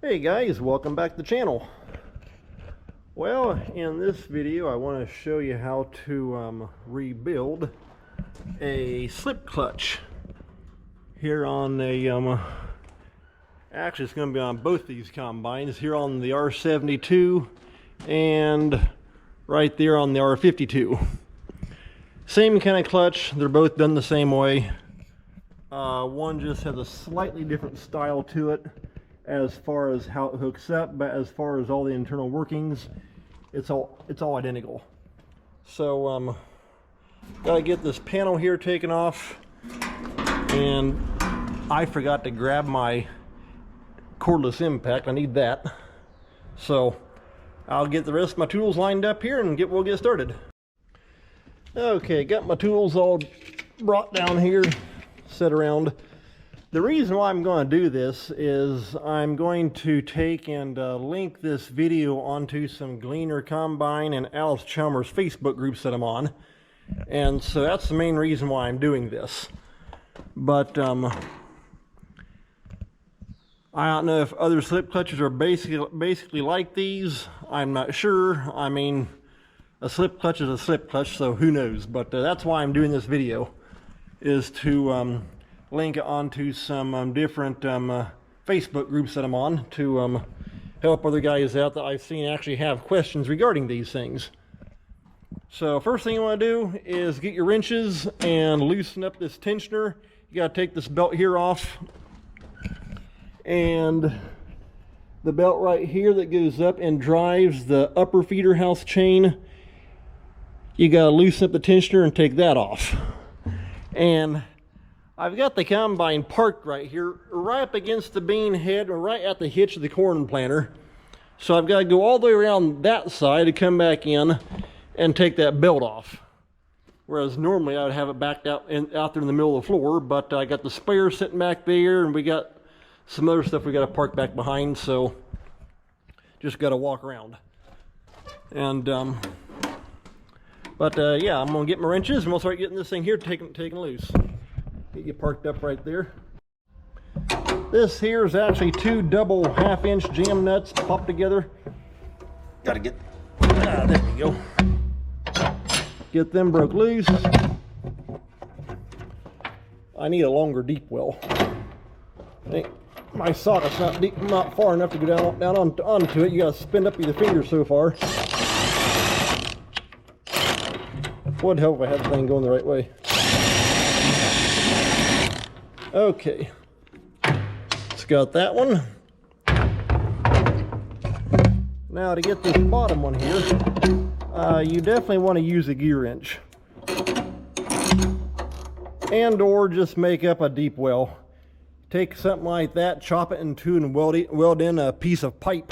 Hey guys, welcome back to the channel. Well, in this video I want to show you how to rebuild a slip clutch here on a actually it's going to be on both these combines, here on the R72 and right there on the R52. Same kind of clutch, they're both done the same way. One just has a slightly different style to it as far as how it hooks up, but as far as all the internal workings, it's all identical. So gotta get this panel here taken off, and I forgot to grab my cordless impact. I need that, so I'll get the rest of my tools lined up here and we'll get started. Okay, got my tools all brought down here, set around. The reason why I'm going to do this is I'm going to take and link this video onto some Gleaner Combine and Alice Chalmers Facebook groups that I'm on. And so that's the main reason why I'm doing this. But I don't know if other slip clutches are basically like these. I'm not sure. I mean, a slip clutch is a slip clutch, so who knows. But that's why I'm doing this video, is to link it onto some different Facebook groups that I'm on to help other guys out that I've seen actually have questions regarding these things. So first thing you want to do is get your wrenches and loosen up this tensioner. You got to take this belt here off, and the belt right here that goes up and drives the upper feeder house chain, you got to loosen up the tensioner and take that off. And I've got the combine parked right here, right up against the bean head, or right at the hitch of the corn planter. So I've got to go all the way around that side to come back in and take that belt off. Whereas normally I would have it backed out there in the middle of the floor, but I got the spare sitting back there, and we got some other stuff we got to park back behind, so just got to walk around. And yeah, I'm gonna get my wrenches and we'll start getting this thing here taken loose. Get you parked up right there. This here is actually two double half-inch jam nuts popped together. Gotta get, there we go. Get them broke loose. I need a longer deep well. I think my socket's not far enough to go down onto it. You gotta spin up your fingers so far. Would help if I had the thing going the right way. Okay, it's got that one. Now to get this bottom one here, you definitely want to use a gear wrench, and or just make up a deep well. Take something like that, chop it in two, and weld in a piece of pipe.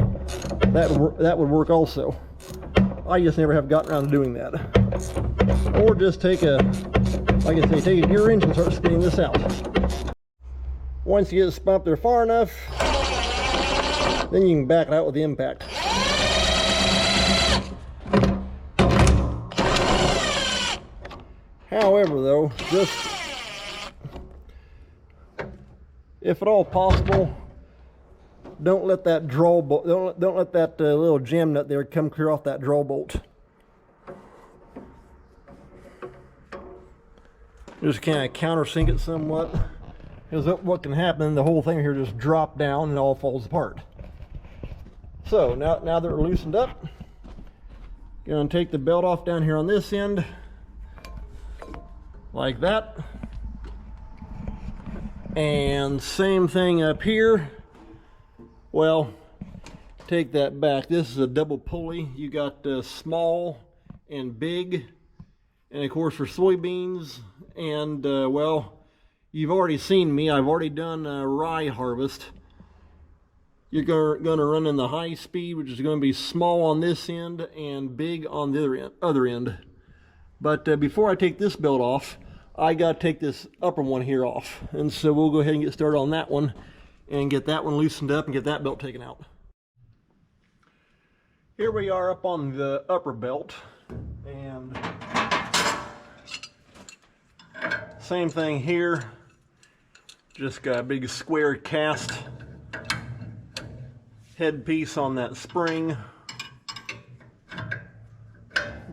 That would work also. I just never have gotten around to doing that. Or just take a, like I say, take a gear wrench and start spinning this out. Once you get it spun up there far enough, then you can back it out with the impact. However, though, just if at all possible, don't let that draw bolt, don't let that little jam nut there come clear off that draw bolt. Just kind of countersink it somewhat, because what can happen, the whole thing here just drop down and it all falls apart. So now that we're loosened up, gonna take the belt off down here on this end, like that, and same thing up here. Well, take that back. This is a double pulley. You got small and big, and of course for soybeans, and well, you've already seen me. I've already done rye harvest. You're gonna run in the high speed, which is going to be small on this end and big on the other end. But before I take this belt off, I got to take this upper one here off, and so we'll go ahead and get started on that one and get that one loosened up and get that belt taken out. Here we are up on the upper belt, and same thing here. Just got a big square cast headpiece on that spring.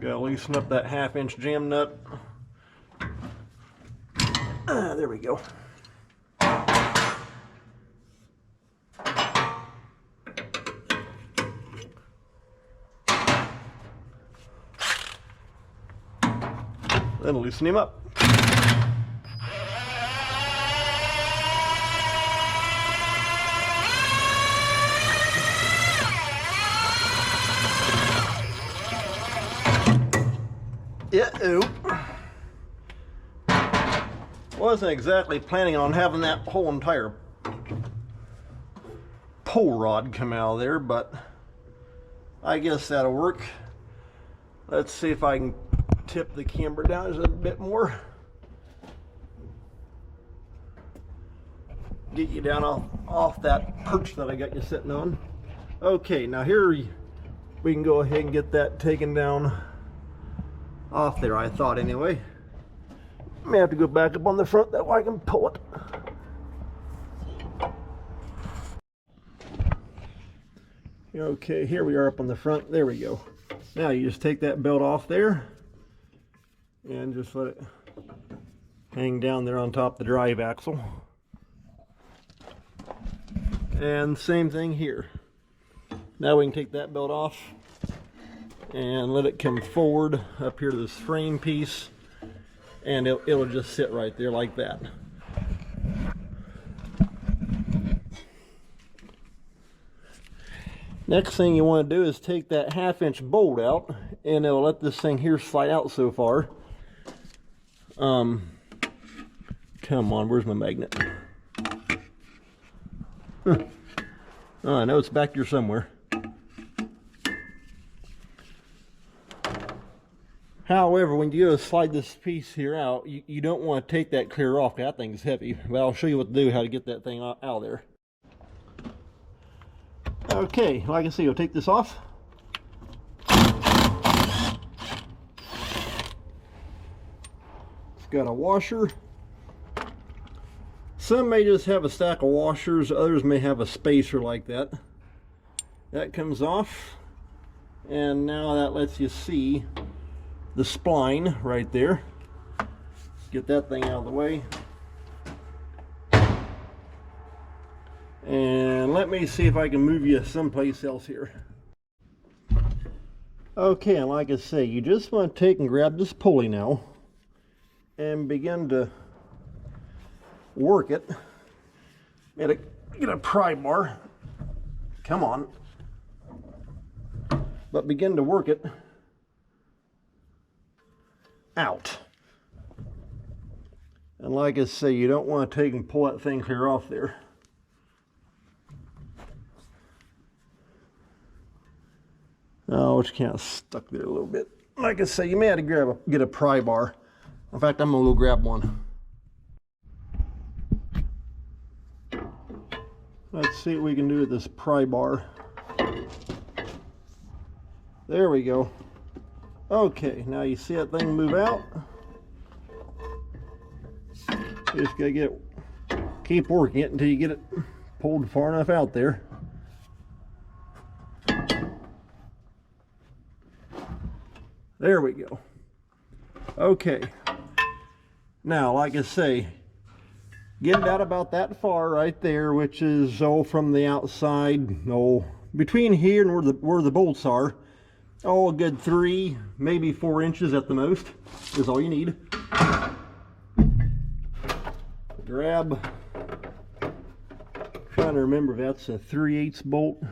Gotta loosen up that 1/2-inch jam nut. There we go. Then loosen him up. Wasn't exactly planning on having that whole entire pull rod come out of there, but I guess that'll work. Let's see if I can tip the camera down just a bit more. Get you down off that perch that I got you sitting on. Okay, now here we can go ahead and get that taken down off there, I thought anyway. May have to go back up on the front, that way I can pull it. Okay, here we are up on the front. There we go. Now you just take that belt off there and just let it hang down there on top of the drive axle. And same thing here. Now we can take that belt off and let it come forward up here to this frame piece, and it'll just sit right there like that. Next thing you want to do is take that 1/2-inch bolt out, and it'll let this thing here slide out so far. Come on, where's my magnet? Huh. Oh, I know it's back here somewhere. However, when you go to slide this piece here out, you don't want to take that clear off. That thing's heavy. But I'll show you what to do, how to get that thing out of there. Okay, like I say, you'll take this off. It's got a washer. Some may just have a stack of washers, others may have a spacer like that. That comes off, and now that lets you see the spline right there. Get that thing out of the way. And let me see if I can move you someplace else here. Okay, and like I say, you just want to take and grab this pulley now and begin to work it. Get a pry bar. Come on. But begin to work it out. And like I say, you don't want to take and pull that thing clear off there. Oh, it's kind of stuck there a little bit. Like I say, you may have to get a pry bar. In fact, I'm gonna go grab one. Let's see what we can do with this pry bar. There we go. Okay, now you see that thing move out. You just gotta keep working it until you get it pulled far enough out there. There we go. Okay. Now, like I say, get it out about that far right there, which is from the outside, between here and where the bolts are. A good 3, maybe 4 inches at the most is all you need. Grab. Trying to remember if that's a 3/8 bolt.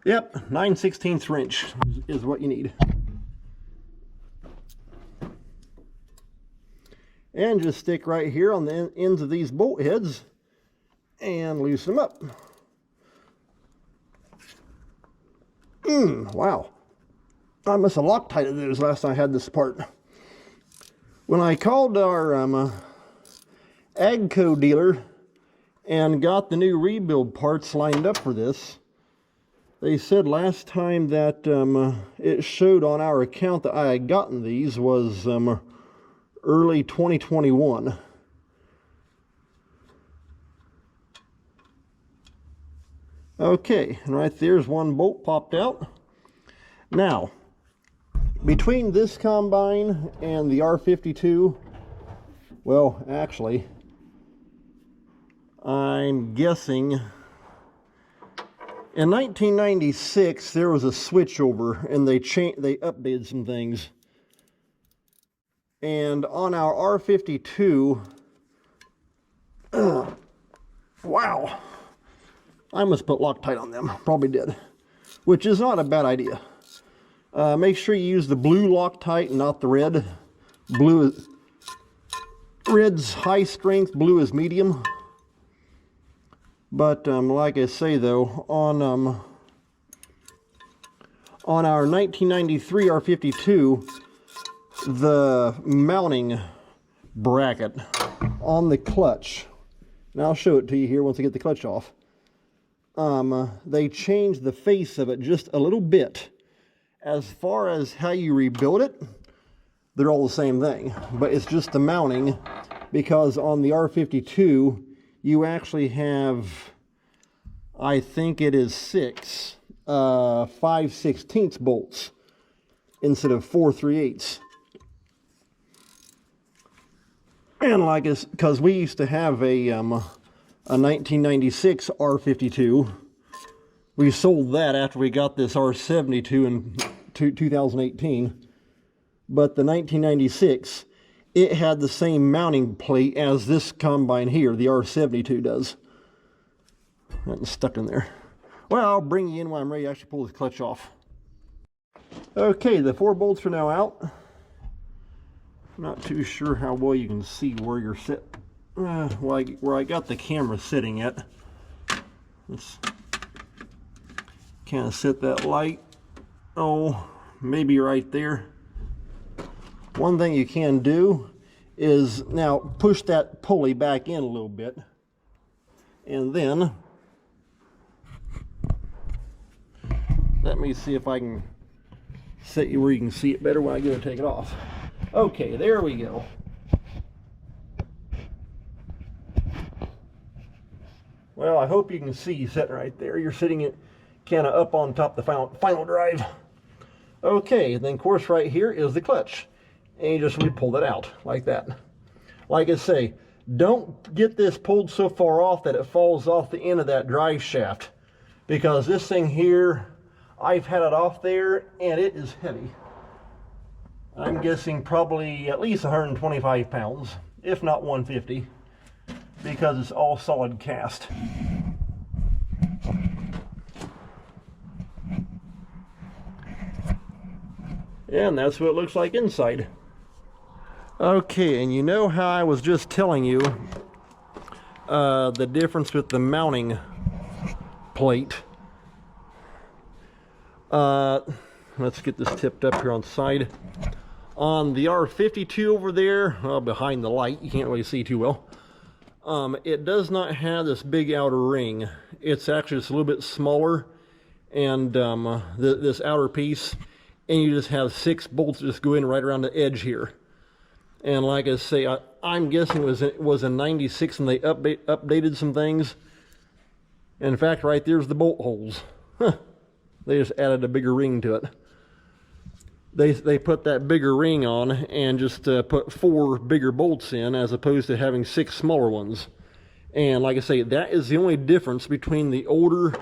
Yep, 9/16 inch is what you need. And just stick right here on the ends of these bolt heads and loosen them up. Wow. I must have Loctited those last time I had this part. When I called our Agco dealer and got the new rebuild parts lined up for this, they said last time that it showed on our account that I had gotten these was early 2021. Okay, and right there's one bolt popped out. Now, between this combine and the R52, well, actually, I'm guessing in 1996 there was a switchover and they updated some things. And on our R52, wow, I must put Loctite on them, probably did, which is not a bad idea. Make sure you use the blue Loctite, not the red. Red's high strength, blue is medium. But like I say though, on our 1993 R52, the mounting bracket on the clutch, and I'll show it to you here once I get the clutch off, they changed the face of it just a little bit. As far as how you rebuild it, they're all the same thing, but it's just the mounting, because on the R52 you actually have, I think it is 6 5/16 bolts instead of 4 3/8. And like it's because we used to have a 1996 R52. We sold that after we got this R72 in 2018. But the 1996, it had the same mounting plate as this combine here, the R72 does. That's stuck in there. Well, I'll bring you in when I'm ready to actually pull this clutch off. Okay, the 4 bolts are now out. Not too sure how well you can see where you're sitting. Where I got the camera sitting at. Let's kind of set that light. Oh, maybe right there. One thing you can do is now push that pulley back in a little bit, and then let me see if I can set you where you can see it better when I go to take it off. Okay, there we go. Well, I hope you can see you sitting right there. You're sitting it kind of up on top of the final drive. Okay, and then of course right here is the clutch. And you just pull it out like that. Like I say, don't get this pulled so far off that it falls off the end of that drive shaft, because this thing here, I've had it off there and it is heavy. I'm guessing probably at least 125 pounds, if not 150, because it's all solid cast. And that's what it looks like inside. Okay, and you know how I was just telling you the difference with the mounting plate. Let's get this tipped up here on the side. On the R52 over there, behind the light, you can't really see too well. It does not have this big outer ring. It's actually just a little bit smaller, and this outer piece, and you just have 6 bolts that just go in right around the edge here. And like I say, I'm guessing it was in 96 and they updated some things. In fact, right there's the bolt holes. They just added a bigger ring to it. They put that bigger ring on and just put 4 bigger bolts in, as opposed to having 6 smaller ones. And like I say, that is the only difference between the older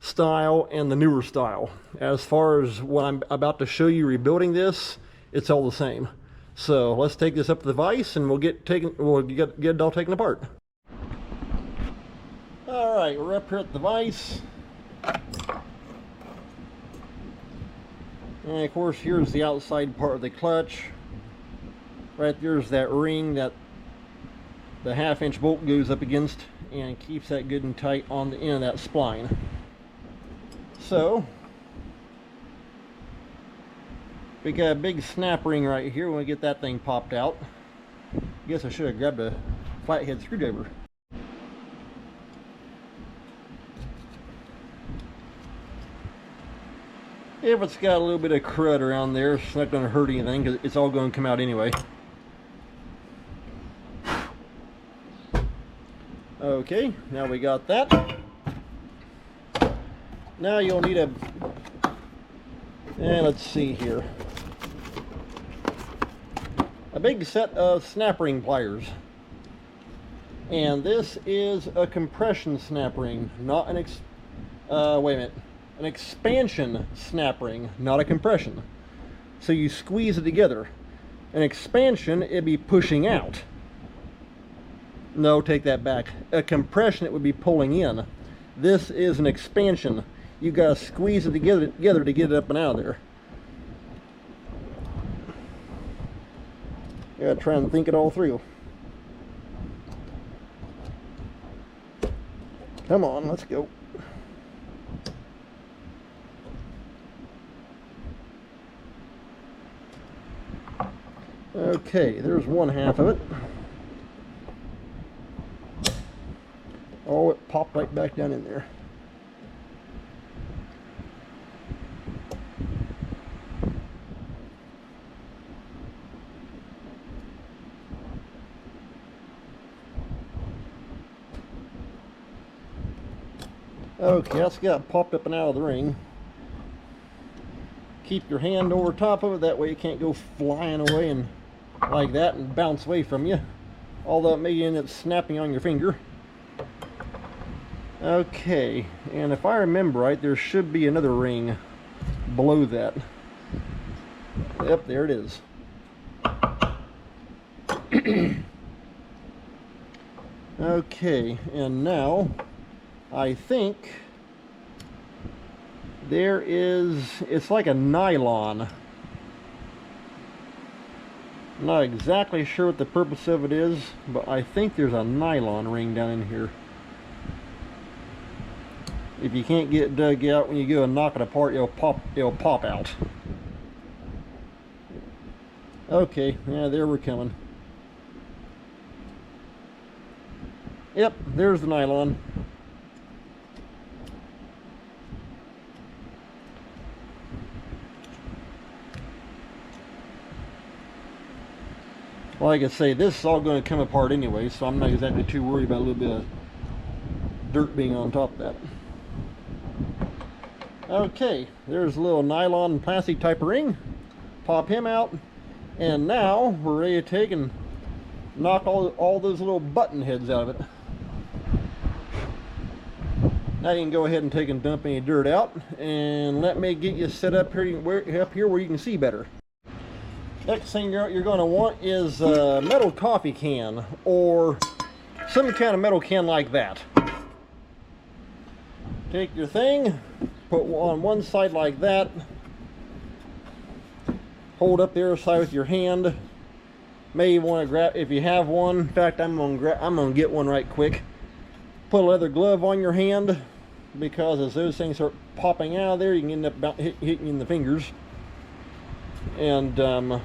style and the newer style. As far as what I'm about to show you rebuilding this, it's all the same. So let's take this up to the vise and we'll get it all taken apart. All right, we're up here at the vise. And of course, here's the outside part of the clutch. Right there's that ring that the 1/2-inch bolt goes up against and keeps that good and tight on the end of that spline. So we got a big snap ring right here when we get that thing popped out. I guess I should have grabbed a flathead screwdriver. If it's got a little bit of crud around there, it's not going to hurt anything because it's all going to come out anyway. Okay, now we got that. Now you'll need a, let's see here, a big set of snap ring pliers. And this is a compression snap ring, not an an expansion snap ring, not a compression. So you squeeze it together. An expansion, it'd be pushing out. No, take that back. A compression, it would be pulling in. This is an expansion. You gotta squeeze it together to get it up and out of there. You gotta try and think it all through. Come on, let's go. Okay, there's one half of it. Oh, it popped right back down in there. Okay, that's got popped up and out of the ring. Keep your hand over top of it, that way it can't go flying away and like that and bounce away from you. Although it may end up snapping on your finger. Okay, and if I remember right, there should be another ring below that. Yep, there it is. Okay, and now I think there is, it's like a nylon. I'm not exactly sure what the purpose of it is, but I think there's a nylon ring down in here. If you can't get it dug out, when you go and knock it apart, it'll pop out. Okay, yeah, there we're coming. Yep, there's the nylon. Like I say, this is all going to come apart anyway, so I'm not exactly too worried about a little bit of dirt being on top of that. Okay, there's a little nylon and plastic type of ring. Pop him out, and now we're ready to take and knock all those little button heads out of it. Now you can go ahead and take and dump any dirt out, and let me get you set up here where you can see better. Next thing you're going to want is a metal coffee can, or some kind of metal can like that. Take your thing, put on one side like that, hold up the other side with your hand. May want to grab, if you have one. In fact, I'm gonna get one right quick. Put a leather glove on your hand, because as those things start popping out of there, you can end up hitting you in the fingers. And in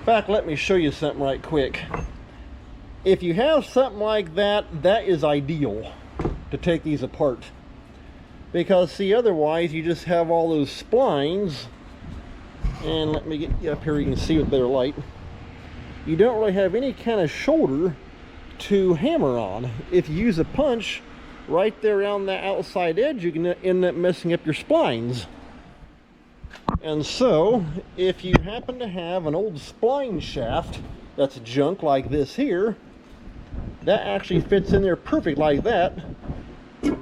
fact, let me show you something right quick. If you have something like that, that is ideal to take these apart, because see, otherwise you just have all those splines, and let me get you up here, you can see with better light. You don't really have any kind of shoulder to hammer on. If you use a punch right there around the outside edge, you can end up messing up your splines. And so, if you happen to have an old spline shaft that's junk like this here, that actually fits in there perfect like that,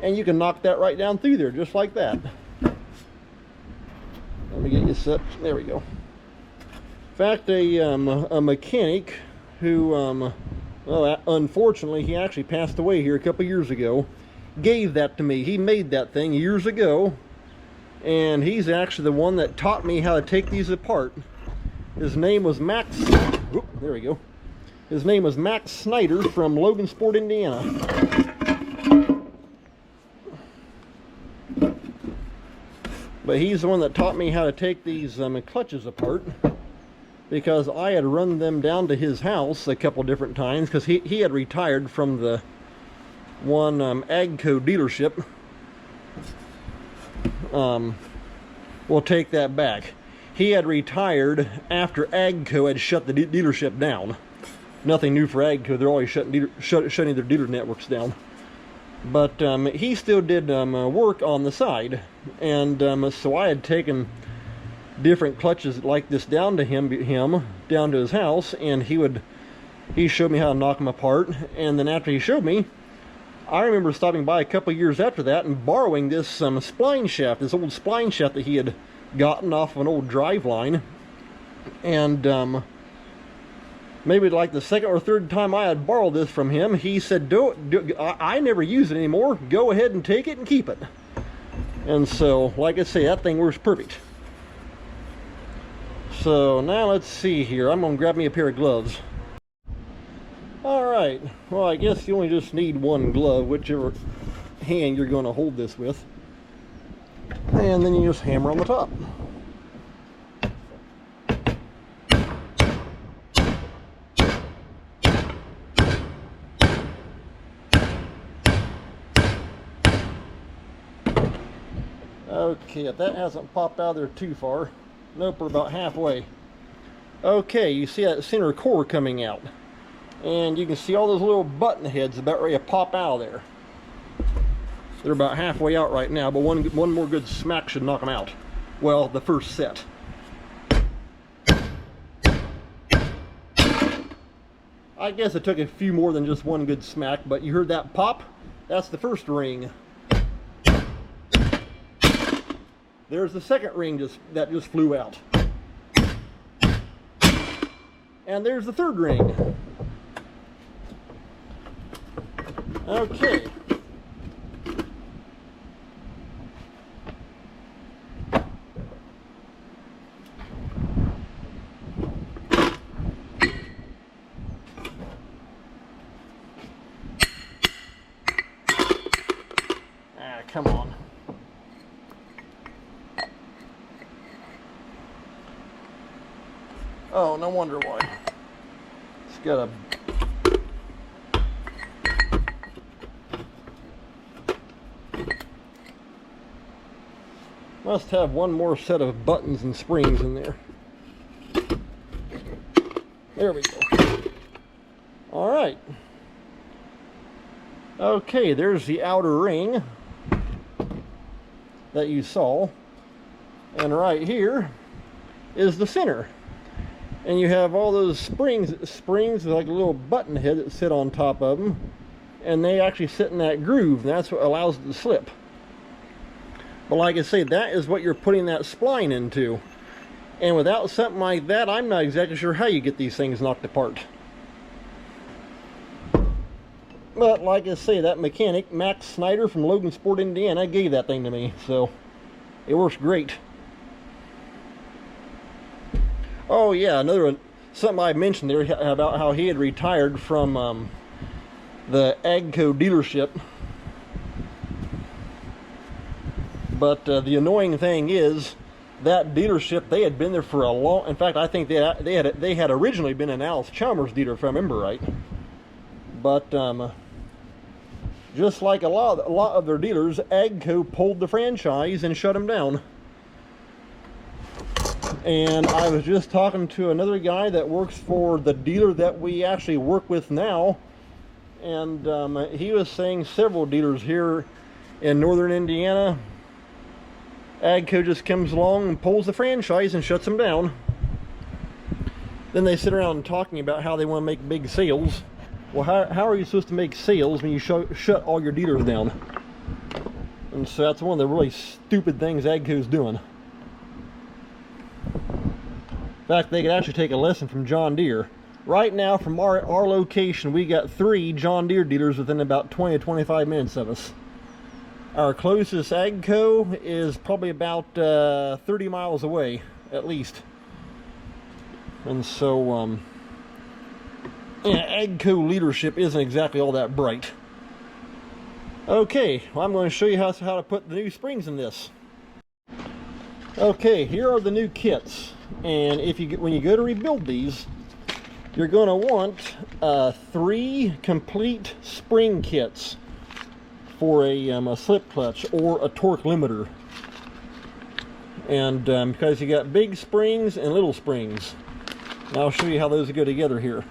and you can knock that right down through there just like that. Let me get you set. There we go. In fact, a mechanic who, well, unfortunately, he actually passed away here a couple years ago, gave that to me. He made that thing years ago, and he's actually the one that taught me how to take these apart. His name was Max. Whoop, there we go. His name was Max Snyder from Logansport, Indiana. But he's the one that taught me how to take these clutches apart, because I had run them down to his house a couple different times, because he had retired from the one Agco dealership. We'll take that back. He had retired after Agco had shut the dealership down. nothing new for AGCO. They're always shutting their dealer networks down. But he still did work on the side, and so I had taken different clutches like this down to him down to his house, and he showed me how to knock them apart. And then after he showed me, I remember stopping by a couple of years after that and borrowing this spline shaft, this old spline shaft that he had gotten off of an old drive line. And maybe like the second or third time I had borrowed this from him, he said, I never use it anymore. Go ahead and take it and keep it. And so, like I say, that thing works perfect. So now let's see here. I'm going to grab me a pair of gloves. Alright, well, I guess you only just need one glove, whichever hand you're going to hold this with. And then you just hammer on the top. Okay, if that hasn't popped out of there too far. Nope, we're about halfway. Okay, you see that center core coming out. And you can see all those little button heads about ready to pop out of there. They're about halfway out right now, but one more good smack should knock them out. Well, the first set. I guess it took a few more than just one good smack, but you heard that pop? That's the first ring. There's the second ring that just flew out. And there's the third ring. Okay. Ah, come on. Oh, no wonder why. It's got a... Must have one more set of buttons and springs in there. There we go. Alright. Okay, there's the outer ring that you saw. And right here is the center. And you have all those springs like a little button head that sit on top of them. And they actually sit in that groove, and that's what allows it to slip. But like I say, that is what you're putting that spline into. And without something like that, I'm not exactly sure how you get these things knocked apart. But like I say, that mechanic, Max Snyder from Logansport, Indiana, gave that thing to me. So, it works great. Oh yeah, something I mentioned there about how he had retired from the AGCO dealership. But the annoying thing is, that dealership, they had been there for a long... In fact, I think they had originally been an Alice Chalmers dealer, if I remember right. But just like a lot of their dealers, AGCO pulled the franchise and shut them down. And I was just talking to another guy that works for the dealer that we actually work with now, and he was saying several dealers here in northern Indiana, AGCO just comes along and pulls the franchise and shuts them down. Then they sit around talking about how they want to make big sales. Well, how are you supposed to make sales when you shut all your dealers down? And so that's one of the really stupid things AGCO's doing. In fact, they could actually take a lesson from John Deere. Right now, from our location, we got 3 John Deere dealers within about 20 to 25 minutes of us. Our closest AGCO is probably about 30 miles away, at least. And so, yeah, AGCO leadership isn't exactly all that bright. Okay, well, I'm going to show you how to put the new springs in this. Okay, here are the new kits. And when you go to rebuild these, you're going to want 3 complete spring kits for a slip clutch or a torque limiter. And because you got big springs and little springs. And I'll show you how those go together here.